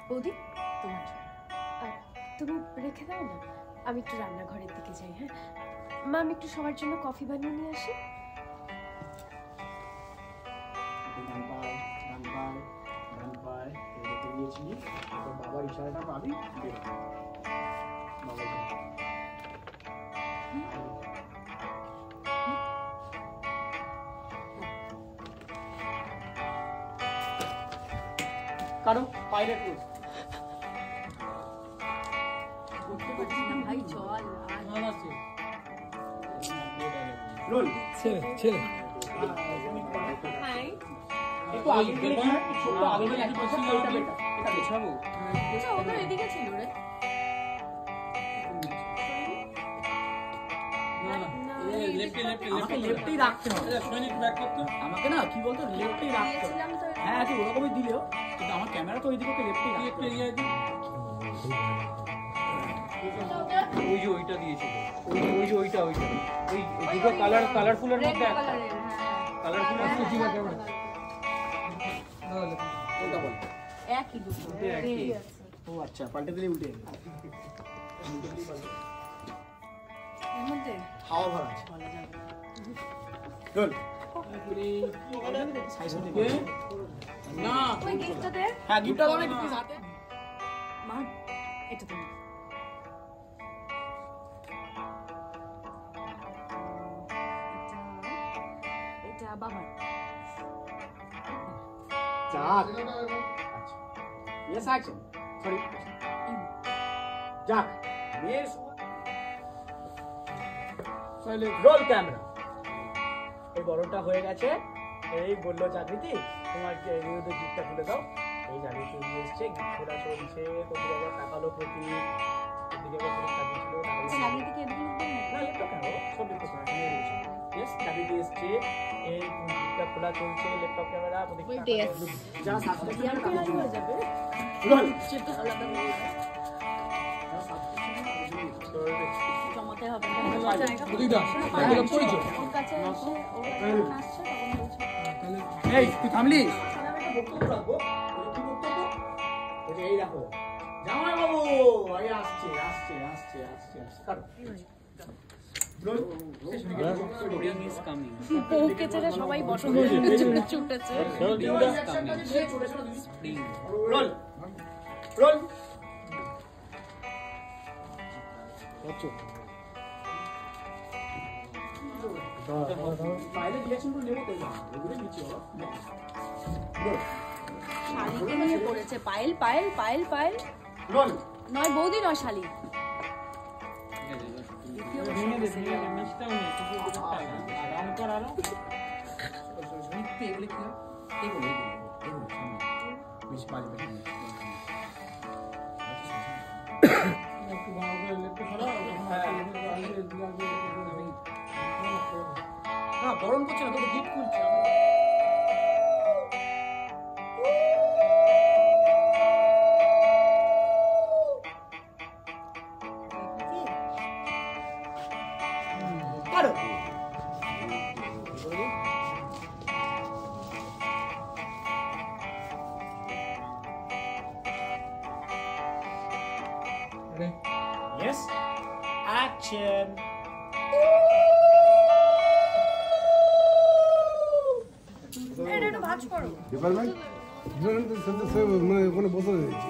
বৌদি তোমার তুমি রেখে দাও না, আমি একটু রান্নাঘরের দিকে যাই। হ্যাঁ মা, আমি একটু সবার জন্য কফি বানিয়ে নিয়ে আসি। বাবার ইশারাটা পাবি, কারো পাইরেট রোজ করতে পারছি না ভাই, চল ভালো আছে রোল ছেলে ছেলে হাই একটু আগে গেলে কি ছোট আগে গেলে কি পছন্দ এটা বেটা, এটা বেছাবো আচ্ছা ওটা এদিকে ছিল রে লেফটেই রাখতে হবে। সৈনিক ব্যাক করতে আমাকে না কি বলতো লেফটেই রাখতে হবে। হ্যাঁ তুই ওরকমই দিলেও কিন্তু আমার ক্যামেরা তো ওইদিকে লেফটেই রাখতে হবে। ওই যে ওইটা দিয়েছিল, ওই যে ওইটা ওই দুটো কালারফুলের মধ্যে একটা কালারফুল আছে ঠিক আছে কোনটা বল একই দুটো একই আছে। ও আচ্ছা পাল্টে দিলে উল্টে যাবে, এর মধ্যে হাওয়া ভরা আছে বলা যাবে চল সাইজ হতে না ওই গিফটটা দে। হ্যাঁ গিফটটা দাও না গিফট সাথে মা এটা তুমি এটা বাবা যাক yes action sorry যাক yes সাইলেন্ট রোল ক্যামেরা। এই বড়টা হয়ে গেছে, এই বললো চাকরিতে তোমার বিরুদ্ধে গিফটটা খুলে দাও। এই চাকরিতে নিয়ে এসছে, গিফট খোলা চলছে, তোদের আবার টাকালো প্রতি এদিকে পরীক্ষা দিয়েছিল চাকরিতে কি এদিকে না এটা কেন সব কিছু yes চাকরিতে এসছে, এই গিফটটা খোলা চলছে, ল্যাপটপ ক্যামেরা পরীক্ষা যা সাবস্ক্রাইব হয়ে যাবে রোল সেটা আলাদা জমাতে হবে না বুঝিদা এটা পরিচয় ওর কাছে এসে ও আসছে তখন বলছে এই তুই থামলি আমি একটা বক্তব্য রাখবো। কি বক্তব্য? ওই এই রাখো জামাই বাবু আরে আসছে আসছে আসছে আসছে আসছে cut roll spring is coming okay ছেড়ে সবাই বসে ছুটেছে স্প্রিং রোল রোল আচ্ছা পাইলে রিঅ্যাকশন তো নেব তাই না এগুলো নিচে হবে শালিকে নিয়ে পড়েছে পাইল পাইল পাইল পাইল রোল নয় বৌদি নয় শালি মিষ্টাও নেই কিছু আরাম কর আরাম মিথ্যে এগুলো কি এগুলো মিশ বাজবে একটু ভালো করে লেখতে সরাও না গরম করছে না তোকে গিফট খুলছে কারো yes action ডিপার্টমেন্ট মানে ওখানে বসে রয়েছে